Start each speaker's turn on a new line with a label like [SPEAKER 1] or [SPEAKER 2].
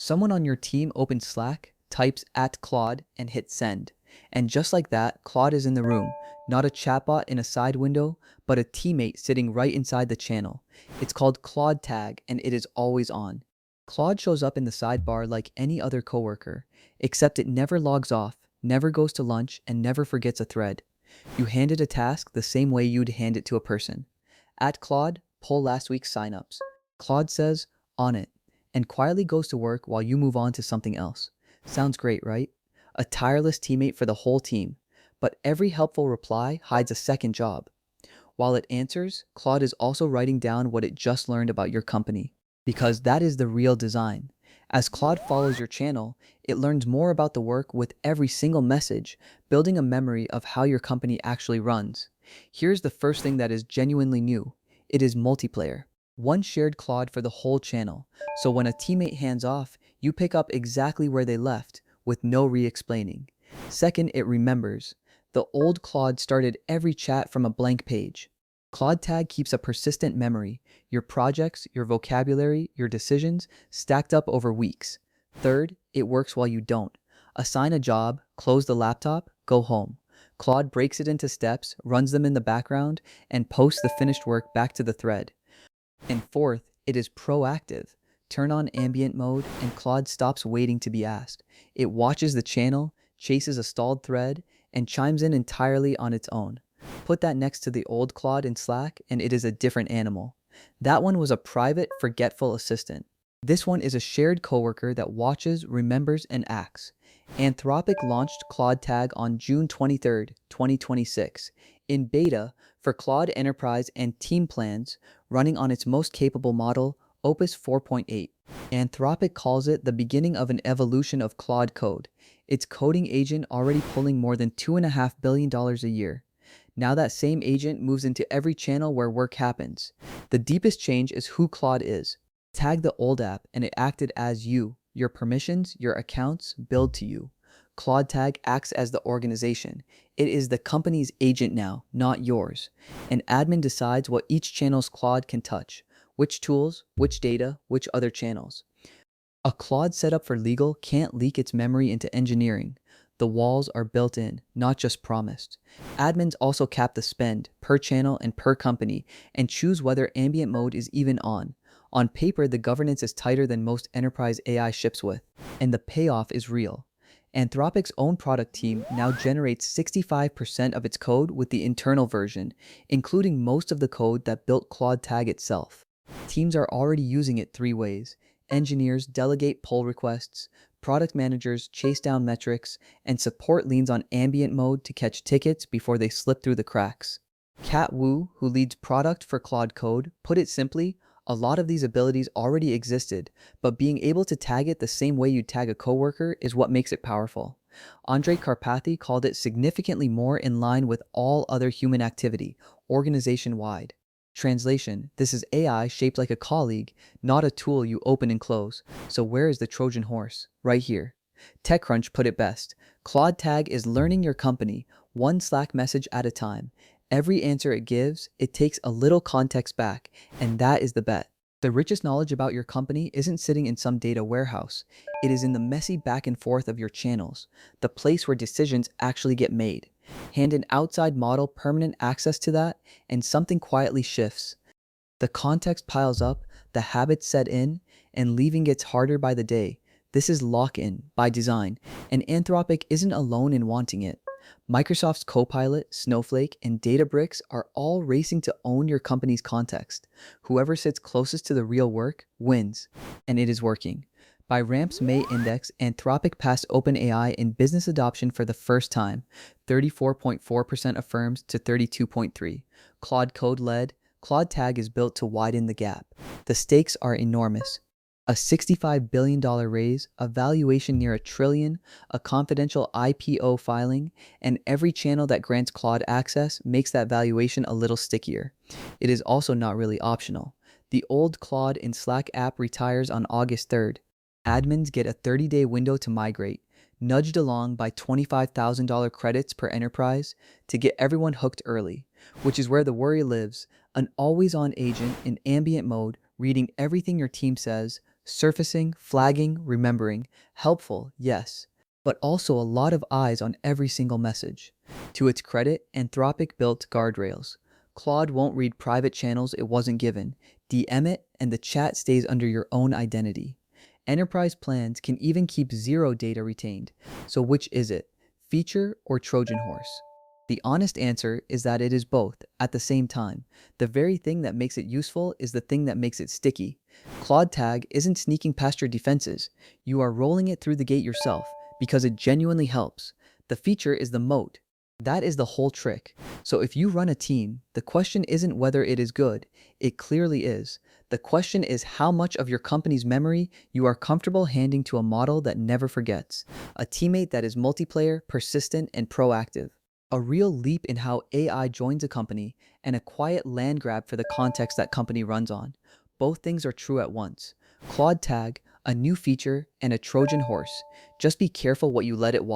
[SPEAKER 1] Someone on your team opens Slack, types at Claude, and hits send. And just like that, Claude is in the room, not a chatbot in a side window, but a teammate sitting right inside the channel. It's called Claude Tag, and it is always on. Claude shows up in the sidebar like any other coworker, except it never logs off, never goes to lunch, and never forgets a thread. You hand it a task the same way you'd hand it to a person. At Claude, pull last week's signups. Claude says, on it, and quietly goes to work while you move on to something else. Sounds great, right? A tireless teammate for the whole team. But every helpful reply hides a second job. While it answers, Claude is also writing down what it just learned about your company. Because that is the real design. As Claude follows your channel, it learns more about the work with every single message, building a memory of how your company actually runs. Here's the first thing that is genuinely new. It is multiplayer. One shared Claude for the whole channel, so when a teammate hands off, you pick up exactly where they left, with no re-explaining. Second, it remembers. The old Claude started every chat from a blank page. Claude Tag keeps a persistent memory, your projects, your vocabulary, your decisions, stacked up over weeks. Third, it works while you don't. Assign a job, close the laptop, go home. Claude breaks it into steps, runs them in the background, and posts the finished work back to the thread. And fourth, it is proactive. Turn on ambient mode and Claude stops waiting to be asked. It watches the channel, chases a stalled thread, and chimes in entirely on its own. Put that next to the old Claude in Slack and it is a different animal. That one was a private, forgetful assistant. This one is a shared coworker that watches, remembers, and acts. Anthropic launched Claude Tag on June 23, 2026, in beta for Claude Enterprise and Team plans, running on its most capable model, Opus 4.8. Anthropic calls it the beginning of an evolution of Claude code, its coding agent already pulling more than $2.5 billion a year. Now that same agent moves into every channel where work happens. The deepest change is who Claude is. Tag the old app and it acted as you. Your permissions, your accounts, build to you. Claude Tag acts as the organization. It is the company's agent now, not yours. An admin decides what each channel's Claude can touch. Which tools, which data, which other channels. A Claude setup for legal can't leak its memory into engineering. The walls are built in, not just promised. Admins also cap the spend, per channel and per company, and choose whether ambient mode is even on. On paper, the governance is tighter than most enterprise AI ships with, and the payoff is real. Anthropic's own product team now generates 65% of its code with the internal version, including most of the code that built Claude Tag itself. Teams are already using it three ways. Engineers delegate pull requests, product managers chase down metrics, and support leans on ambient mode to catch tickets before they slip through the cracks. Kat Wu, who leads product for Claude Code, put it simply, a lot of these abilities already existed, but being able to tag it the same way you tag a coworker is what makes it powerful. Andre Karpathy called it significantly more in line with all other human activity, organization-wide. Translation: this is AI shaped like a colleague, not a tool you open and close. So where is the Trojan horse? Right here. TechCrunch put it best. Claude Tag is learning your company, one Slack message at a time. Every answer it gives, it takes a little context back, and that is the bet. The richest knowledge about your company isn't sitting in some data warehouse. It is in the messy back and forth of your channels, the place where decisions actually get made. Hand an outside model permanent access to that, and something quietly shifts. The context piles up, the habits set in, and leaving gets harder by the day. This is lock-in, by design, and Anthropic isn't alone in wanting it. Microsoft's Copilot, Snowflake, and Databricks are all racing to own your company's context. Whoever sits closest to the real work wins, and it is working. By RAMP's May index, Anthropic passed OpenAI in business adoption for the first time, 34.4% of firms to 32.3%. Claude Code led, Claude Tag is built to widen the gap. The stakes are enormous. A $65 billion raise, a valuation near $1 trillion, a confidential IPO filing, and every channel that grants Claude access makes that valuation a little stickier. It is also not really optional. The old Claude in Slack app retires on August 3rd. Admins get a 30-day window to migrate, nudged along by $25,000 credits per enterprise to get everyone hooked early, which is where the worry lives, an always-on agent in ambient mode reading everything your team says, Surfacing, flagging, remembering. Helpful, yes, but also a lot of eyes on every single message. To its credit, Anthropic built Guardrails. Claude won't read private channels it wasn't given. DM it, and the chat stays under your own identity. Enterprise plans can even keep zero data retained. So which is it? Feature or Trojan horse? The honest answer is that it is both at the same time. The very thing that makes it useful is the thing that makes it sticky. Claude Tag isn't sneaking past your defenses. You are rolling it through the gate yourself because it genuinely helps. The feature is the moat. That is the whole trick. So if you run a team, the question isn't whether it is good. It clearly is. The question is how much of your company's memory you are comfortable handing to a model that never forgets, a teammate that is multiplayer, persistent, and proactive. A real leap in how AI joins a company, and a quiet land grab for the context that company runs on. Both things are true at once. Claude Tag, a new feature, and a Trojan horse. Just be careful what you let it walk.